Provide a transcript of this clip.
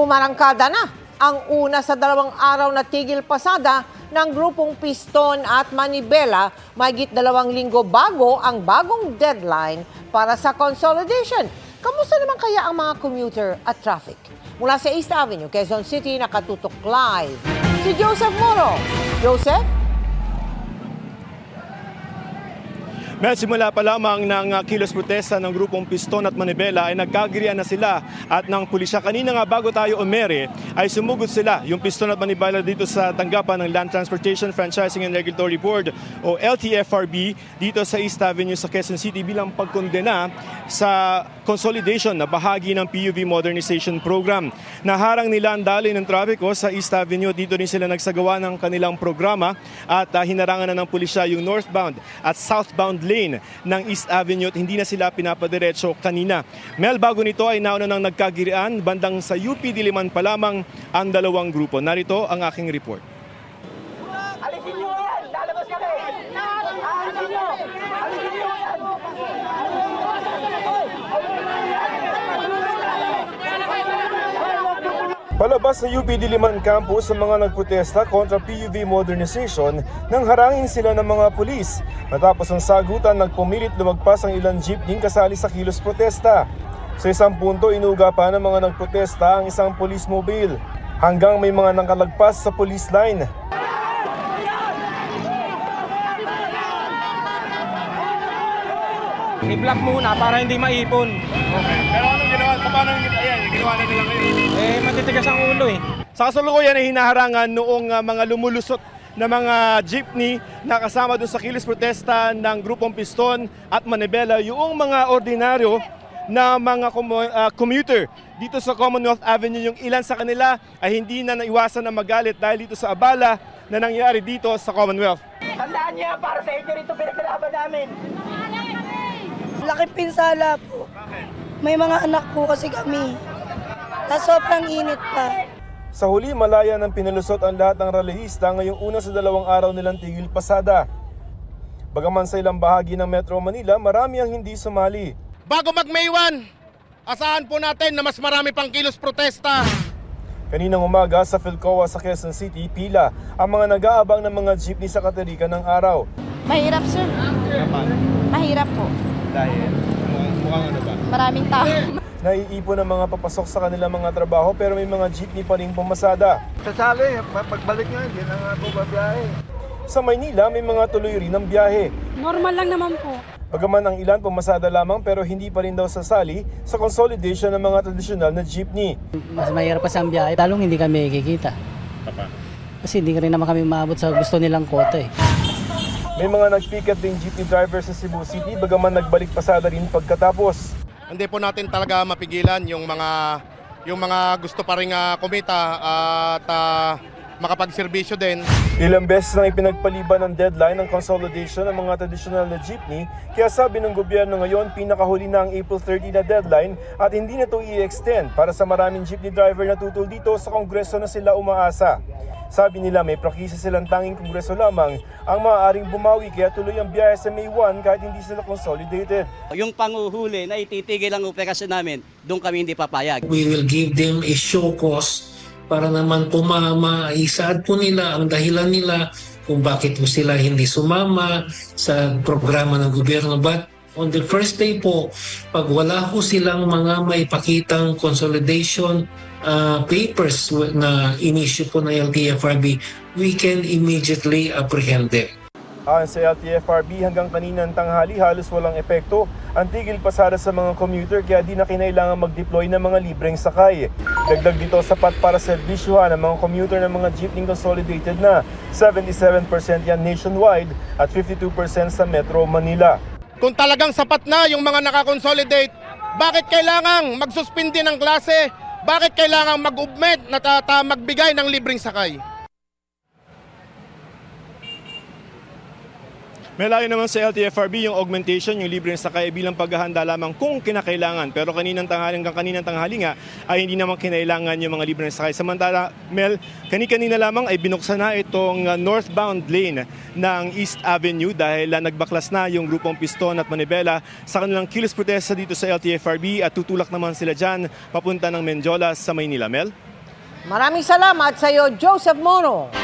Umarangkada na ang una sa 2 araw na tigil pasada ng grupong Piston at Manibela mahigit 2 linggo bago ang bagong deadline para sa consolidation. Kamusta naman kaya ang mga commuter at traffic? Mula sa East Avenue, Quezon City, nakatutok live si Joseph Moro. Joseph? Mel, simula pa lamang ng kilos protesta ng grupong Piston at Manibela ay nagkagirian na sila at ng pulisya. Kanina nga bago tayo umere ay sumugod sila yung Piston at Manibela dito sa tanggapan ng Land Transportation Franchising and Regulatory Board o LTFRB dito sa East Avenue sa Quezon City bilang pagkondena sa consolidation na bahagi ng PUV Modernization Program. Naharang nila ang daloy ng trapiko sa East Avenue. Dito rin sila nagsagawa ng kanilang programa at hinarangan na ng pulisya yung northbound at southbound lane ng East Avenue at hindi na sila pinapadiretso kanina. Mel, bago nito ay nauna nang nagkagirian bandang sa UP Diliman pa lamang ang dalawang grupo. Narito ang aking report. Alisin nyo yan! Lalabas kami! Alisin nyo! Alisin nyo yan! Palabas sa UP Diliman Campus sa mga nagprotesta kontra PUV modernization nang harangin sila ng mga pulis. Matapos ang sagutan, nagpumilit lumagpas ang ilang jeepney kasali sa kilos protesta. Sa isang punto, inuga pa ng mga nagprotesta ang isang police mobile hanggang may mga nakalagpas sa police line. I-block muna para hindi maipon. Okay. Pero anong ginawa? Paano ginawa na nila ngayon? Matitigas ang ulo eh. Sa kasalukuyan ay hinaharangan noong mga lumulusot na mga jeepney na kasama doon sa kilos protesta ng grupong Piston at Manibela, yung mga ordinaryo na mga commuter dito sa Commonwealth Avenue. Yung ilan sa kanila ay hindi na naiwasan na magalit dahil dito sa abala na nangyari dito sa Commonwealth. Tandaan niyo yan, para sa inyo rito pinaglalaban namin. Laking pinsala po. May mga anak po kasi kami. Tapos sobrang init pa. Sa huli, malaya ng pinalusot ang lahat ng rallyista ngayong una sa 2 araw nilang tigil pasada. Bagaman sa ilang bahagi ng Metro Manila, marami ang hindi sumali. Bago mag-May 1, asahan po natin na mas marami pang kilos protesta. Kaninang umaga sa Philcoa sa Quezon City, pila ang mga nag-aabang ng mga jeepney sa katerikan ng araw. Mahirap, sir. Mahirap po. Dahil, mukhang ano ba? Maraming tao. Naiipon ang mga papasok sa kanilang mga trabaho pero may mga jeepney pa rin pumasada. Sasali, pagbalik nga, hindi na nga ako babiyahe. Sa Maynila, may mga tuloy rin ang biyahe. Normal lang naman po. Bagaman ang ilan pumasada lamang pero hindi pa rin daw sasali sa consolidation ng mga tradisyonal na jeepney. Mas mahirap pa sa biyahe, talong hindi kami kikita. Kasi hindi rin naman kami maabot sa gusto nilang kota eh. May mga nagpiket ding jeepney driver sa Cebu City bagaman nagbalik pasada rin pagkatapos. Hindi po natin talaga mapigilan yung mga gusto pa rin kumita at makapagserbisyo din. Ilang beses nang ipinagpaliban ng deadline ng consolidation ng mga tradisyonal na jeepney, kaya sabi ng gobyerno ngayon pinakahuli na ang April 30 na deadline at hindi na ito i-extend para sa maraming jeepney driver na tutol dito sa Kongreso na sila umaasa. Sabi nila may prakisa silang tanging Kongreso lamang ang maaaring bumawi kaya tuloy ang biyahe sa May 1 kahit hindi sila consolidated. Yung panguhuli na ititigil ang operasyon namin, doon kami hindi papayag. We will give them a show cause para naman po maisaad po nila ang dahilan nila kung bakit po sila hindi sumama sa programa ng gobyerno. But on the first day po, pag wala po silang mga maipakitang consolidation papers na in-issue po ng LTFRB, we can immediately apprehend them. Ayon sa LTFRB, hanggang kaninang tanghali halos walang epekto ang tigil pasada sa mga commuter kaya di na kinailangan mag-deploy ng mga libreng sakay. Dagdag dito sapat para serbisyuhan ng mga commuter ng mga jeepney consolidated na 77% yan nationwide at 52% sa Metro Manila. Kung talagang sapat na yung mga nakakonsolidate, bakit kailangang magsuspindi ng klase? Bakit kailangang mag-augment na magbigay ng libreng sakay? May layo naman sa LTFRB yung augmentation, yung libreng sakay bilang paghahanda lamang kung kinakailangan. Pero kaninang tanghali nga ay hindi naman kinailangan yung mga libreng sakay. Samantala, Mel, kanina lamang ay binuksan na itong northbound lane ng East Avenue dahil nagbaklas na yung grupong Piston at Manibela sa kanilang kilos protesta dito sa LTFRB at tutulak naman sila dyan papunta ng Menjolas sa Maynila. Mel? Maraming salamat sa iyo, Joseph Mono.